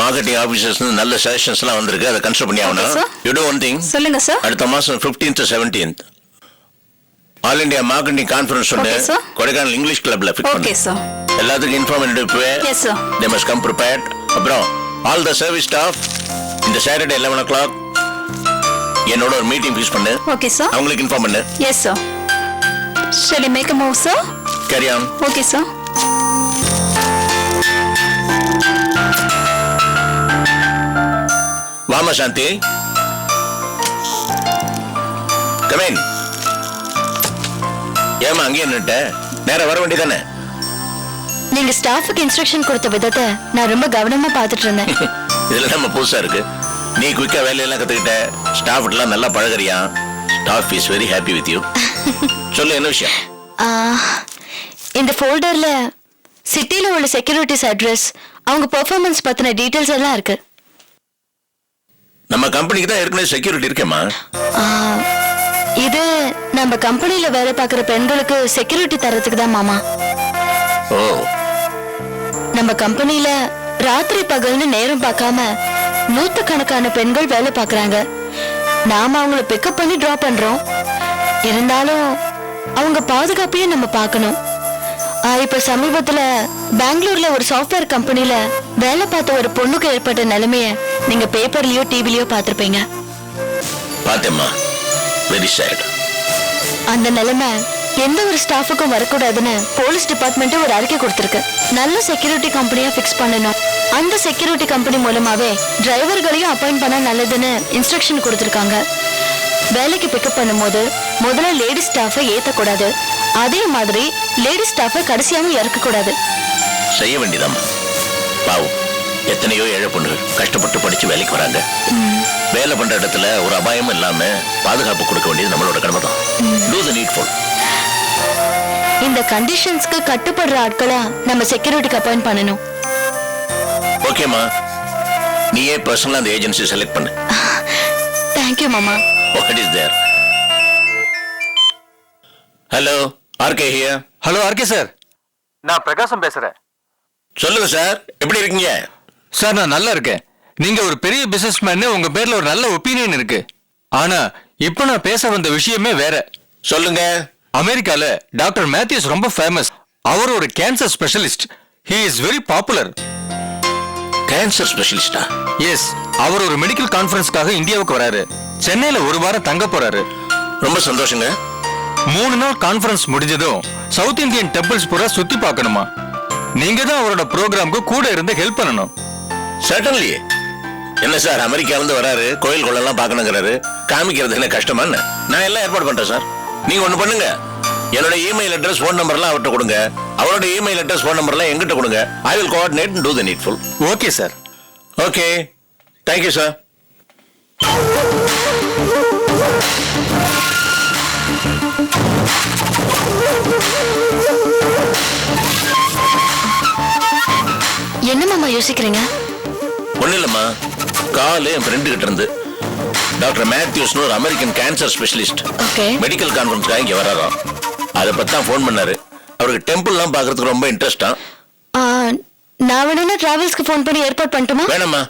Marketing officers நல்ல சஜஷன்ஸ்லாம் வந்திருக்கு. அதை கன்சிடர் பண்ணி ஆகணும். You to one thing. சொல்லுங்க சார். அடுத்த மாசம் 15th to 17th all India marketing conference உண்டு. கொடைக்கானல் இங்கிலீஷ் கிளப்ல ஃபிக்ஸ் பண்ணு. Okay sir. எல்லாத்துக்கும் இன்ஃபார்ம் பண்ணிட்டு. Yes sir. They must come prepared. அப்புறம் ஆல் த சர்வீஸ் ஸ்டாஃப் இந்த சாட்டர்டே 11 o'clock என்னோட ஒரு மீட்டிங் ஃபிக்ஸ் பண்ணு. Okay sir. அவங்களுக்கு இன்ஃபார்ம் பண்ணு. Yes sir. Shall I make a move, sir? Carry on. Okay, sir. வாமா சாந்தி. Come in. ஏமா அங்கேயே நின்னுட்ட? நேரா வர வேண்டியதானே? நீங்க ஸ்டாஃப்க்கு இன்ஸ்ட்ரக்ஷன் கொடுத்த விதத்தை நான் ரொம்ப கவனமா பார்த்துட்டு இருந்தேன். இதுல நம்ம புதுசா இருக்கு. நீ குயிக்கா வேலையெல்லாம் கத்துக்கிட்ட. ஸ்டாஃப் எல்லாம் நல்லா பழகுறியா? Staff is very happy with you. சொல்லு என்ன விஷயம்? இந்த ஃபோல்டர்ல சிட்டில உள்ள செக்யூரிட்டிஸ் அட்ரஸ், அவங்க பெர்ஃபார்மன்ஸ் பத்தின டீடைல்ஸ் எல்லாம் இருக்கு. நம்ம கம்பெனிக்கு தான் ஏற்கனவே செக்யூரிட்டி இருக்கேம்மா. இது நம்ம கம்பெனில வேலை பார்க்குற பெண்களுக்கு செக்யூரிட்டி தரத்துக்கு தான் மாமா. ஓ. நம்ம கம்பெனில ராத்திரி பகல்னு நேரம் பார்க்காம நூற்றுக்கணக்கான பெண்கள் வேலை பார்க்குறாங்க. நாம அவங்கள பிக்கப் பண்ணி டிராப் பண்றோம். இருந்தாலும் அவங்க பாதுகாப்பையும் நம்ம பார்க்கணும். இப்ப சமீபத்துல பெங்களூர்ல ஒரு சாஃப்ட்வேர் கம்பெனில வேலை பார்த்த ஒரு பொண்ணுக்கு ஏற்பட்ட நிலைமைய நீங்க பேப்பர்லயோ டிவிலயோ பார்த்திருப்பீங்க. பாத்தேம்மா. Very sad. அந்த நிலைமை எந்த ஒரு ஸ்டாஃபுக்கும் வரக்கூடாதுன்னு போலீஸ் டிபார்ட்மெண்ட் ஒரு அறிக்கை கொடுத்திருக்கு. நல்ல செக்யூரிட்டி கம்பெனியா ஃபிக்ஸ் பண்ணணும். அந்த செக்யூரிட்டி கம்பெனி மூலமாவே டிரைவர்களையும் அப்பாயிண்ட் பண்ணா நல்லதுன்னு இன்ஸ்ட்ரக்ஷன் கொடுத்திருக்காங்க. வேலைக்கு பிக்கப் பண்ணும்போது முதல்ல லேடி ஸ்டாஃபை ஏத்தக்கூடாது. அதே மாதிரி லேடி ஸ்டாஃபை கடைசியாவும் இறக்கக்கூடாது. செய்ய வேண்டியதாம்மா. பாவம் எத்தனையோ ஏழை பொண்ணுகள் கஷ்டப்பட்டு படிச்சு வேலைக்கு வராங்க. வேலை பண்ற இடத்துல ஒரு அபாயமும் இல்லாம பாதுகாப்பு கொடுக்க வேண்டியது நம்மளோட கடமை தான். Do the needful. இந்த கண்டிஷன்ஸ்க்கு கட்டுப்படுற ஆட்களா நம்ம செக்யூரிட்டிக்கு அப்பாயிண்ட் பண்ணணும். ஓகேமா. நீயே பர்சனலா அந்த ஏஜென்சி செலக்ட் பண்ணு. தேங்க்யூ மாமா. What is there? Hello, RK here. Hello RK sir, நான் பிரகாசம் பேசுறேன். சொல்லுங்க சார், எப்படி இருக்கீங்க? சார் நான் நல்லா இருக்கேன். நீங்க ஒரு பெரிய பிசினஸ் மேன், உங்க பேர்ல ஒரு நல்ல ஒப்பீனியன் இருக்கு. ஆனா இப்ப நான் பேச வந்த விஷயமே வேற. சொல்லுங்க. அமெரிக்கால டாக்டர் மேத்யூஸ் ரொம்ப ஃபேமஸ். அவர் ஒரு cancer specialist. He is very popular. Cancer ஸ்பெஷலிஸ்டா? எஸ். அவர் ஒரு மெடிக்கல் கான்ஃபரன்ஸ்க்காக இந்தியாவுக்கு வராரு. சென்னையில ஒரு வாரம் தங்க போறாரு. ரொம்ப சந்தோஷங்க. 3 நாள் கான்ஃபரன்ஸ் முடிஞ்சதும் சவுத் இந்தியன் டெம்பிள்ஸ் பூரா சுத்தி பார்க்கணுமா. நீங்க தான் அவரோட ப்ரோக்ராம்க்கு கூட இருந்து ஹெல்ப் பண்ணணும். சர்டன்லி. என்ன சார், அமெரிக்கால இருந்து வராரு, கோயில் கொள்ளலாம் பார்க்கணுங்கிறாரு. காமிக்கிறது என்ன கஷ்டமான்னு? நான் எல்லாம் ஏற்பாடு பண்றேன் சார். நீங்க ஒண்ணு பண்ணுங்க. என்னோட இமெயில் அட்ரஸ், ஃபோன் நம்பர்லாம் அவர்கிட்ட கொடுங்க. அவரோட இமெயில் அட்ரஸ், ஃபோன் நம்பர்லாம் எங்கிட்ட கொடுங்க. I will coordinate and do the needful. Okay sir. Okay. Thank you sir. என்ன மாமா யோசிக்கிறீங்க? ஒண்ணு இல்லம்மா, கால் என் ஃப்ரெண்டு கிட்ட இருந்து டாக்டர் மேத்யூஸ்னு ஒரு அமெரிக்கன் கேன்சர் ஸ்பெஷலிஸ்ட் மெடிக்கல் கான்ஃபரன்ஸ்க்காக இங்க வராராம். அதை பத்தி தான் ஃபோன் பண்ணாரு. அவருக்கு டெம்பிள்லாம் பார்க்கறதுக்கு ரொம்ப இன்ட்ரெஸ்டா. நான் வேணும்னா டிராவல்ஸ்க்கு ஃபோன் பண்ணி ஏற்பாடு பண்ணட்டுமா? வேணாம்மா,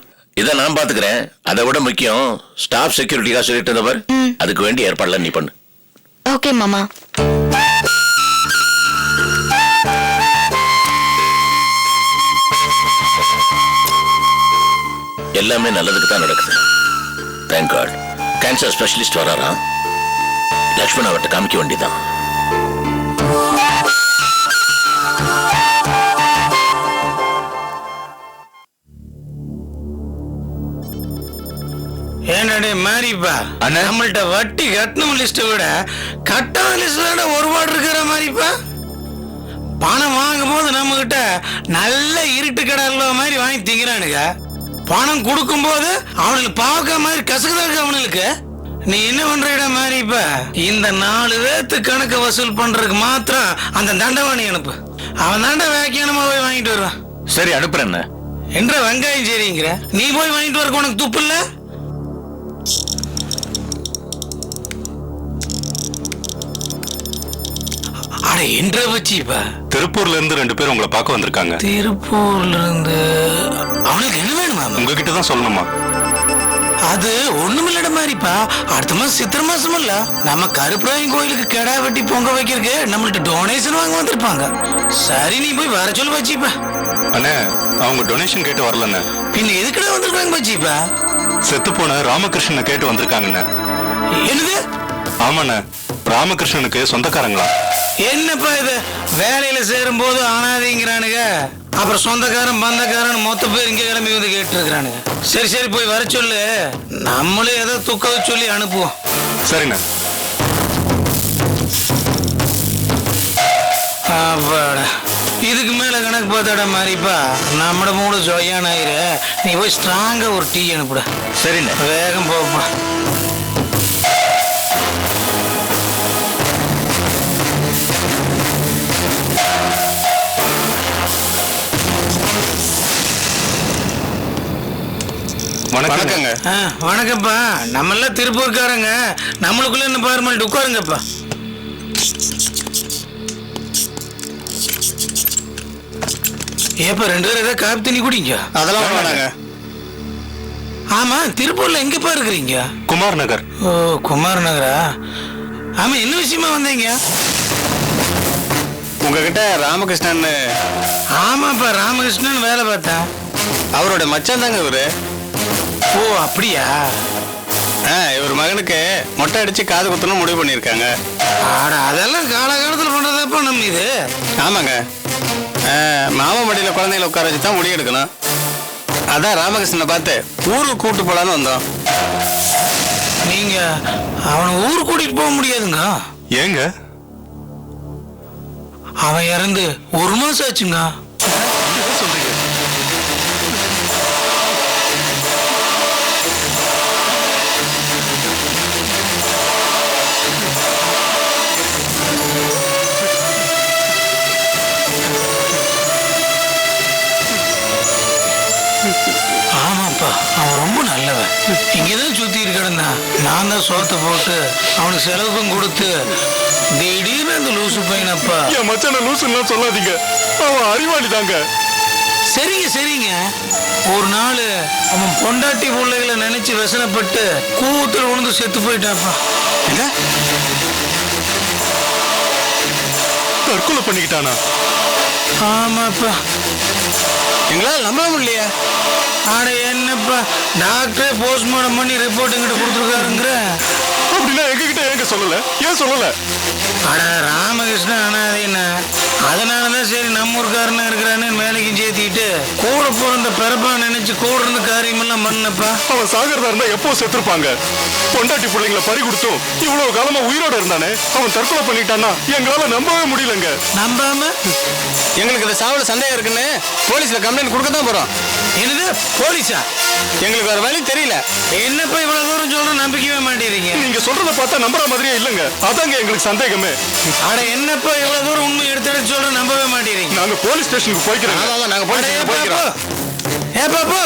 இதை நான் பாத்துக்கிறேன். அதை விட முக்கியம் ஸ்டாஃப் செக்யூரிட்டிக்காக சொல்லிட்டு இருந்தவர், அதுக்கு வேண்டிய ஏற்பாடுலாம் நீ பண்ணு. ஓகே மாமா. எல்லாமே நல்லதுக்கு தான் நடக்குது. Thank God. கேன்சர் ஸ்பெஷலிஸ்ட் வராராம். லக்ஷ்மண் அவர்கிட்ட காமிக்க வேண்டியதான். என்னடே மாரிப்பா, நம்மள்ட்ட வட்டி கட்டணும் லிஸ்ட விட கட்டாத லிஸ்ட்ல ஒரு வார்டு இருக்கிற மாதிரிப்பா. பணம் வாங்கும் போது நம்ம கிட்ட நல்ல இருட்டு கடல்ல மாதிரி வாங்கி திங்கிறானுங்க. பணம் கொடுக்கும் போது அவனுக்கு பாவக்கா மாதிரி கசக்குதான் இருக்கு அவனுக்கு. நீ என்ன பண்ற மாதிரிப்பா, இந்த 4 பேர்த்து கணக்கு வசூல் பண்றதுக்கு மாத்திரம் அந்த தண்டவாணி அனுப்பு. அவன் தாண்ட வியாக்கியானமா போய் வாங்கிட்டு வருவான். சரி அனுப்புறேன். என்ற வெங்காயம் சரிங்கிற நீ போய் வாங்கிட்டு வரக்கு உனக்கு துப்பு இல்ல? அட என்ற வச்சிப்பா. திருப்பூர்ல இருந்து 2 பேர் உங்களை பார்க்க வந்திருக்காங்க. திருப்பூர்ல இருந்து? அவனுக்கு என்ன வேணுமா? உங்ககிட்ட தான் சொல்லணுமா? அது ஒண்ணுமில்லட மாதிரிப்பா. அடுத்த மாசம் சித்திரை மாசம் இல்ல, நம்ம கருப்பராயன் கோயிலுக்கு கெடா வெட்டி பொங்க வைக்கிறதுக்கு நம்மள்ட்ட டொனேஷன் வாங்க வந்திருப்பாங்க. சரி, நீ போய் வர சொல்லு வச்சிப்பா. அண்ணே, அவங்க டொனேஷன் கேட்டு வரலண்ணே. பின்ன எதுக்குடா வந்திருக்காங்க வச்சிப்பா? செத்து போன ராமகிருஷ்ணனை கேட்டு வந்திருக்காங்கண்ணே. என்னது? ஆமாண்ணே, ராமகிருஷ்ணனுக்கு சொந்தக்காரங்களா? என்னப்பா இது, வேலையில சேரும் போது அனாதைங்கிறானுங்க, அப்புறம் சொந்தக்காரன் பந்தக்காரன் மொத்த பேர் இங்க கிளம்பி வந்து கேட்டு இருக்கிறானுங்க. சரி சரி, போய் வர சொல்லு, நம்மளே ஏதோ துக்க சொல்லி அனுப்புவோம். சரிண்ணே. அப்பாடா, இதுக்கு மேல கணக்கு பார்த்தாடா மாதிரிப்பா. நம்மட மூடு ஜொய்யான் ஆயிரு. நீ போய் ஸ்ட்ராங்கா ஒரு டீ அனுப்புட. சரிண்ணே. வேகம் போப்பா. வணக்கங்க. வணக்கம்ப்பா. நம்ம எல்லாம் திருப்பூர்காரங்க, நம்மளுக்குள்ள என்ன பார்மாலிட்டி, உட்காருங்கப்பா. ஏப்பா, 2 பேரும் ஏதாவது காப்பி தண்ணி குடிங்க. அதெல்லாம் வேணாங்க. ஆமா, திருப்பூர்ல எங்கப்பா இருக்கிறீங்க? குமார் நகர். ஓ, குமார் நகரா? ஆமா, என்ன விஷயமா வந்தீங்க? உங்ககிட்ட ராமகிருஷ்ணன். ஆமாப்பா, ராமகிருஷ்ணன் வேலை பார்த்தேன். அவரோட மச்சான் தாங்க இவரு. ஓ, அப்படியா? இவர் மகனுக்கு மொட்டை அடிச்சு காது குத்தணும் முடிவு பண்ணியிருக்காங்க. ஆட, அதெல்லாம் காலகாலத்துல பண்றதப்பா நம்ம இது. ஆமாங்க, மாமா மடியில குழந்தைகளை உட்கார வச்சு தான் முடி எடுக்கணும். அதான் ராமகிருஷ்ணனை பார்த்து ஊருக்கு கூட்டு போலான்னு வந்தோம். நீங்க அவனை ஊர் கூட்டிட்டு போக முடியாதுங்க. ஏங்க? அவன் இறந்து 1 மாசம் ஆச்சுங்க. ஆமாப்பா, அவன் ரொம்ப நல்லவன். இங்கதான் சுத்தி இருக்கடா. நான் தான் சோத்தை போட்டு அவனுக்கு செலவுக்கும் கொடுத்து, திடீர்னு அந்த லூசு பையனப்பா. என் மச்சான லூசுன்னு சொல்லாதீங்க, அவன் அறிவாளி தாங்க. சரிங்க சரிங்க. ஒரு நாள் அவன் பொண்டாட்டி பிள்ளைகளை நினைச்சு வசனப்பட்டு கூத்துல உணர்ந்து செத்து போயிட்டாப்பா. தற்கொலை பண்ணிக்கிட்டானா? ஆமாப்பா. எங்களால் நம்ப முடியலையா? ஆட, என்னப்பா, டாக்டரே போஸ்ட்மார்ட்டம் பண்ணி ரிப்போர்ட் எங்கிட்ட கொடுத்துருக்காருங்கிற. அப்படின்னா எங்ககிட்ட ஏங்க சொல்லல? ஏன் சொல்லல? அட, ராமகிருஷ்ணன் அனாதைன்னா அதனாலதான் சரி நம்ம ஊருக்காரனா இருக்கிறான்னு வேலைக்கும் சேர்த்திட்டு கூட பிறந்த பிறப்பா நினைச்சு கூட இருந்து காரியமெல்லாம் பண்ணப்பா. அவன் சாகிறதா இருந்தா எப்போ செத்துருப்பாங்க. பொண்டாட்டி பிள்ளைங்களை பறி கொடுத்தும் இவ்வளவு காலமா உயிரோட இருந்தானே, அவன் தற்கொலை பண்ணிட்டான்னா எங்களால நம்பவே முடியலங்க. நம்பாம எங்களுக்கு இந்த சாவுல சந்தேகம் இருக்குன்னு போலீஸ்ல கம்ப்ளைண்ட் கொடுக்க தான் போறோம். என்னது, போலீஸா? எங்களுக்கு வேற வழி தெரியல. என்னப்பா இவ்வளவு தூரம் சொல்ற நம்பிக்கவே மாட்டேறீங்க? நீங்க சொல்றத பார்த்தா நம்புற மாதிரியே இல்லங்க. அதாங்க எங்களுக்கு சந்தேகமே. அட, என்னப்பா இவ்வளவு தூரம் உண்மை எடுத்து சொல்ற நம்பவே மாட்டேறீங்க? நாங்க போலீஸ் ஸ்டேஷனுக்கு போய்க்கிறோம். ஆமா, நாங்க போலீஸ் ஸ்டேஷனுக்கு போய்க்கிறோம். ஏ பாப்பு,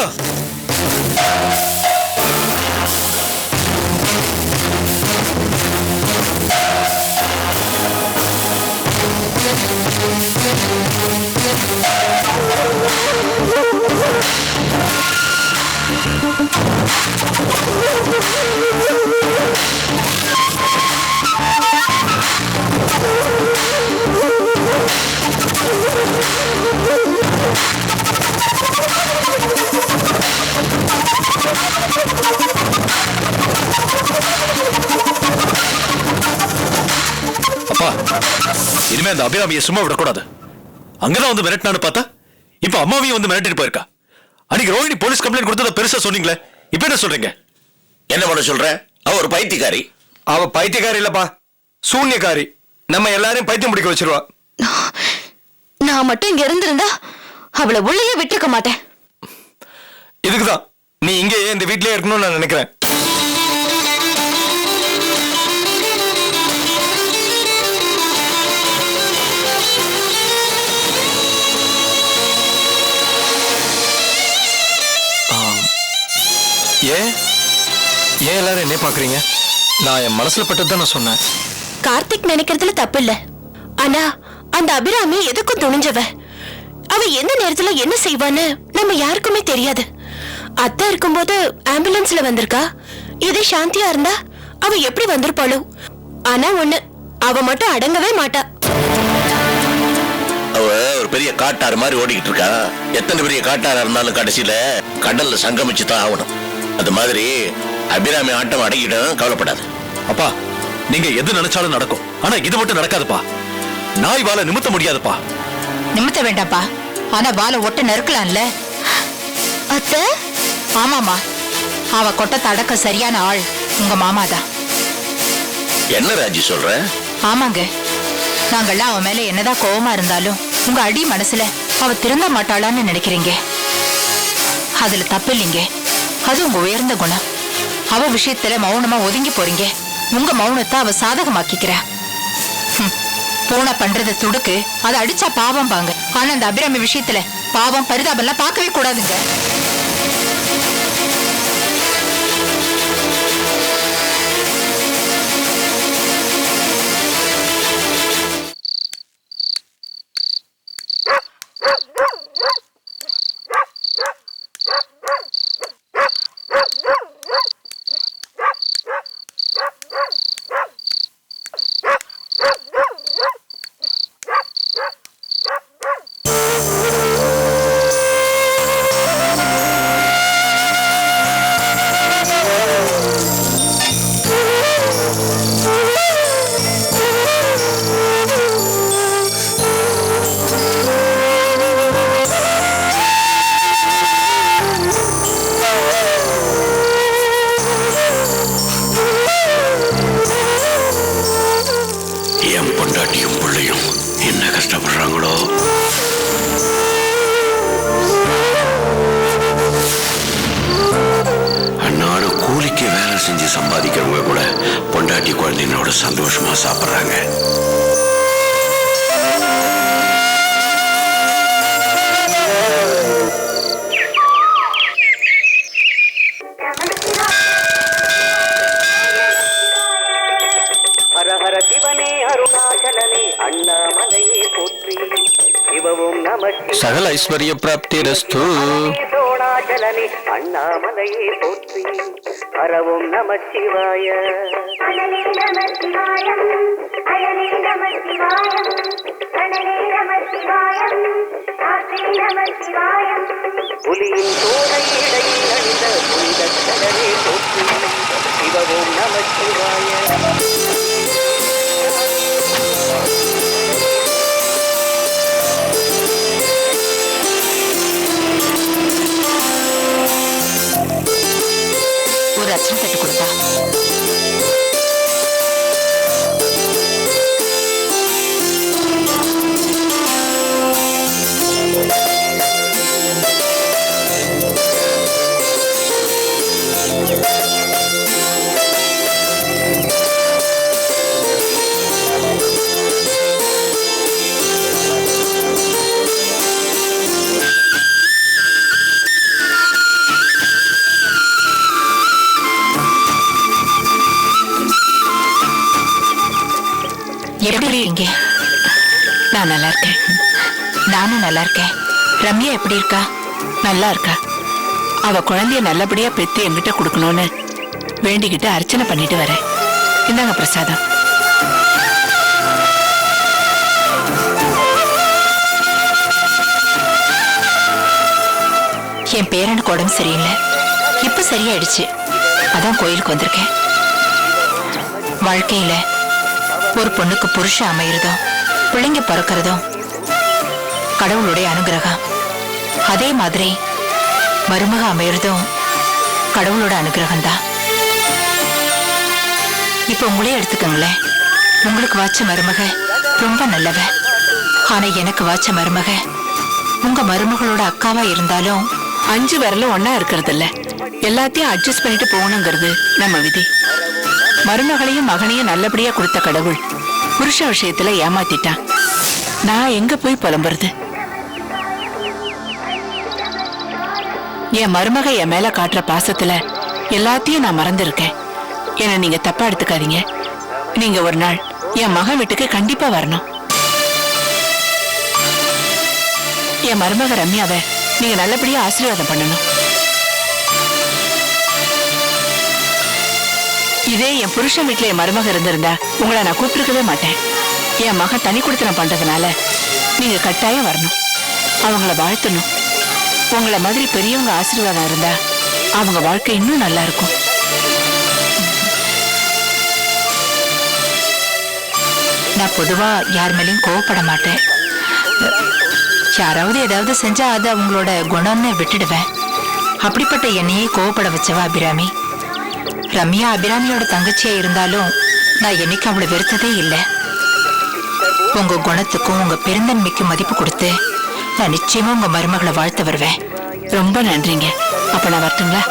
அப்பா, இனிமே அந்த அபிராமியை சும்மா விடக்கூடாது. அங்கதான் வந்து மிரட்டினான்னு பார்த்தா இப்ப அம்மாவையும் வந்து மிரட்டிட்டு போயிருக்கா. அன்னைக்கு ரோஹிணி போலீஸ் கம்ப்ளைண்ட் கொடுத்தத பெருசா சொன்னீங்களே, இப்ப என்ன சொல்றீங்க? என்ன பண்ண சொல்ற? அவ ஒரு பைத்தியக்காரி. அவ பைத்தியக்காரி இல்லப்பா, சூன்யக்காரி. நம்ம எல்லாரையும் பைத்தியம் பிடிக்க வச்சிருவா. நான் மட்டும் இங்க இருந்திருந்தா அவளை உள்ளேயே விட்டுருக்க மாட்டேன். இதுக்குதான் நீ இங்கேயே இந்த வீட்லயே இருக்கணும்னு நான் நினைக்கிறேன். ஏன் எல்லாரும் என்ன பாக்குறீங்க? நான் என் மனசுல பட்டது தான் நான் சொன்னேன். கார்த்திக் நினைக்கிறதுல தப்பு இல்ல. ஆனா அந்த அபிராமி எதுக்கும் துணிஞ்சவ. அவ எந்த நேரத்துல என்ன செய்வான்னு நம்ம யாருக்குமே தெரியாது. அத்தை இருக்கும்போது ஆம்புலன்ஸ்ல வந்திருக்கா. இதே சாந்தியா இருந்தா அவ எப்படி வந்திருப்பாளோ. ஆனா ஒண்ணு, அவ மட்டும் அடங்கவே மாட்டா. அவ ஒரு பெரிய காட்டாறு மாதிரி ஓடிக்கிட்டு இருக்கா. எத்தனை பெரிய காட்டாரா இருந்தாலும் கடைசியில கடல்ல சங்கமிச்சு தான் ஆகணும். அது மாதிரி அபிராமி ஆட்டம் அடங்கிடும், கவலைப்படாது. அப்பா, நீங்க எது நினைச்சாலும் நடக்கும். ஆனா இது மட்டும் நடக்காதுப்பா. நாய் வாழ நிமித்த முடியாதுப்பா. நிமித்த வேண்டாப்பா, ஆனா வாழை ஒட்ட நெருக்கலாம்ல. அத்தை, ஆமாமா, அவ கொட்டத்தை அடக்க சரியான ஆள் உங்க மாமாதான். என்ன ராஜி சொல்ற? ஆமாங்க, நாங்கெல்லாம் அவ மேல என்னதான் கோவமா இருந்தாலும் உங்க அடி மனசுல அவ திருந்த மாட்டாளான்னு நினைக்கிறீங்க. அதுல தப்பு இல்லைங்க, அது உங்க உயர்ந்த குணம். அவ விஷயத்துல மௌனமா ஒதுங்கி போறீங்க. உங்க மௌனத்தை அவ சாதகமாக்கிக்கிறா. பூனை பண்றது துடுக்கு, அதை அடிச்சா பாவம் பாங்க. ஆனா அந்த அபிராமி விஷயத்துல பாவம் பரிதாபம் எல்லாம் பார்க்கவே கூடாதுங்க. என் பொண்டாட்டியும் பிள்ளையும் என்ன கஷ்டப்படுறாங்களோ. அன்னாடு கூலிக்கு வேலை செஞ்சு சம்பாதிக்கிறவங்க கூட பொண்டாட்டி குழந்தைங்களோட சந்தோஷமா சாப்பிடுறாங்க. ஹரஹர சிவனே அருணாச்சலனே அண்ணாமலையே போற்றி சிவவும் நம சகல ஐஸ்வர்ய பிராப்தி ரஸ்து. சோணாச்சலனே அண்ணாமலையே போற்றி ஹரவும் நம சிவாய. அனலே நம சிவாயம், அயலே நம சிவாயம், அனலே நம சிவாயம், சாஸ்திரி நம சிவாயம். புலியின் தோலை இடையில் அணிந்த புனித கடலே போற்றி சிவவும் நம சிவாய. ஒரு அச்சம் தட்டு கொடுத்தா. எப்படி இருக்கீங்க? நான் நல்லா இருக்கேன். நானும் நல்லா இருக்கேன். ரம்யா எப்படி இருக்கா? நல்லா இருக்கா. அவ குழந்தைய நல்லபடியா பெத்து என்கிட்ட கொடுக்கணும்னு வேண்டிக்கிட்டு அர்ச்சனை பண்ணிட்டு வரேன். இந்தாங்க பிரசாதம். என் பேரனுக்கு உடம்பு சரியில்லை, இப்ப சரியாயிடுச்சு. அதான் கோயிலுக்கு வந்திருக்கேன். வாழ்க்கையில ஒரு பொண்ணுக்கு புருஷன் அமையறதும் பிள்ளைங்க பிறக்கிறதும் கடவுளுடைய அனுகிரகம். அதே மாதிரி மருமக அமையறதும் கடவுளோட அனுகிரகம் தான். இப்ப உங்களே எடுத்துக்கங்களேன். உங்களுக்கு வாச்ச மருமக ரொம்ப நல்லவ. ஆனா எனக்கு வாச்ச மருமக உங்க மருமகளோட அக்காவா இருந்தாலும் 5 விரலும் ஒன்னா இருக்கிறது இல்ல. எல்லாத்தையும் அட்ஜஸ்ட் பண்ணிட்டு போகணுங்கிறது நம்ம விதி. மருமகளையும் மகனையும் நல்லபடியா கொடுத்த கடவுள் புருஷ விஷயத்துல ஏமாத்திட்டான். நான் எங்க போய் புலம்புறது? என் மருமக என் மேல காட்டுற பாசத்துல எல்லாத்தையும் நான் மறந்துருக்கேன். என்ன நீங்க தப்பா எடுத்துக்காதீங்க. நீங்க ஒரு நாள் என் மகன் வீட்டுக்கு கண்டிப்பா வரணும். என் மருமக ரம்யாவை நீங்க நல்லபடியா ஆசீர்வாதம் பண்ணணும். இதே என் புருஷன் வீட்டுல என் மருமக இருந்திருந்தா உங்களை நான் கூப்பிட்டுருக்கவே மாட்டேன். என் மகன் தனி கொடுத்தனம் பண்றதுனால நீங்க கட்டாயம் வரணும், அவங்கள வாழ்த்தணும். உங்களை மாதிரி பெரியவங்க ஆசீர்வாதம் இருந்தா அவங்க வாழ்க்கை இன்னும் நல்லா இருக்கும். நான் பொதுவா யார் மேலேயும் கோவப்பட மாட்டேன். யாராவது ஏதாவது செஞ்சா அது அவங்களோட குணம்னு விட்டுடுவேன். அப்படிப்பட்ட என்னையே கோவப்பட வச்சவா அபிராமி. ரம்யா அபிராமியோட தங்கச்சியா இருந்தாலும் நான் என்னைக்கு அவளை வெறுத்ததே இல்லை. உங்க குணத்துக்கும் உங்க பெருந்தன்மைக்கும் மதிப்பு கொடுத்து நான் நிச்சயமா உங்க மருமகளை வாழ்த்த வருவேன். ரொம்ப நன்றிங்க. அப்ப நான் வரட்டுங்களா?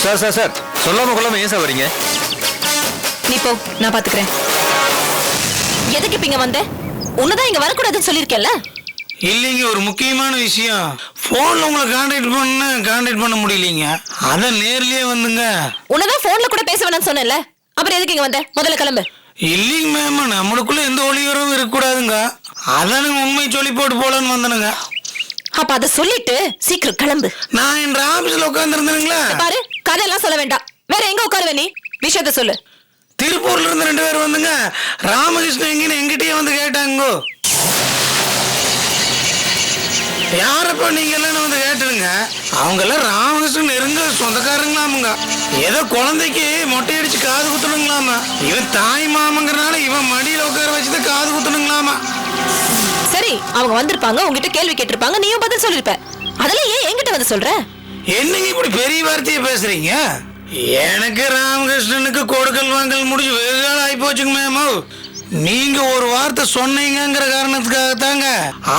சார் சார் சார், சொல்லாம கொள்ளாம ஏன் சார் வரீங்க? நீ போ, நான் பாத்துக்கிறேன். எதுக்கு இப்ப இங்க வந்த? உன்னதான் இங்க வரக்கூடாதுன்னு சொல்லிருக்கேன்ல. இல்லைங்க, ஒரு முக்கியமான விஷயம். போன்ல உங்களை கான்டாக்ட் பண்ண முடியலீங்க. அதான் நேர்லயே வந்துங்க. உன்னதான் போன்ல கூட பேச வேணாம்னு சொன்னேன்ல, அப்புறம் எதுக்கு இங்க வந்த? முதல்ல கிளம்பு. இல்லைங்க மேம், நம்மளுக்குள்ள எந்த ஒளிவரவும் இருக்கக்கூடாதுங்க. அதானுங்க உண்மை சொல்லி போட்டு போலன்னு வந்தனுங்க. அப்ப அத சொல்லிட்டு சீக்கிரம் கிளம்பு. நான் என் ஆபீஸ்ல உட்கார்ந்து இருந்தேனுங்களா. பாரு, கதையெல்லாம் சொல்ல வேண்டாம். வேற எங்க உட்காருவ நீ? விஷயத்த சொல்லு. திருப்பூர்ல இருந்து 2 பேர் வந்துங்க. ராமகிருஷ்ணன் எங்கன்னு எங்கிட்டயே வந்து கேட்டாங்க. யாரப்பா நீங்க எல்லாம் வந்து கேட்டுருங்க. அவங்க எல்லாம் ராமகிருஷ்ணன் நெருங்க சொந்தக்காரங்களாமுங்க. ஏதோ குழந்தைக்கு மொட்டை அடிச்சு காது குத்தணுங்களாமா. இவன் தாய் மாமங்கிறனால இவன் மடியில உட்கார வச்சுதான் காது குத்தணுங்களாமா. சரி, அவங்க வந்திருப்பாங்க, உங்ககிட்ட கேள்வி கேட்டிருப்பாங்க, நீயும் பதில் சொல்லிருப்ப. அதெல்லாம் ஏன் என்கிட்ட வந்து சொல்ற? என்னங்க இப்படி பெரிய வார்த்தையை பேசுறீங்க? எனக்கு ராமகிருஷ்ணனுக்கு கொடுக்கல் வாங்கல் முடிஞ்சு வெகு காலம் ஆகி போச்சுங்க மேமோ. நீங்க ஒரு வார்த்தை சொன்னீங்கிற காரணத்துக்காக தாங்க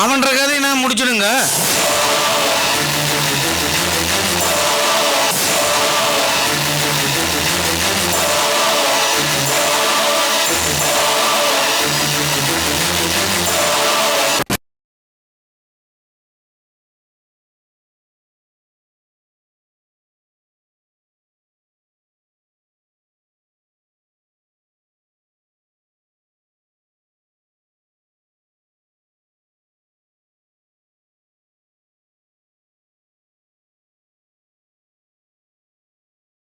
அவன்ற கதையை நான் முடிச்சிடுங்க.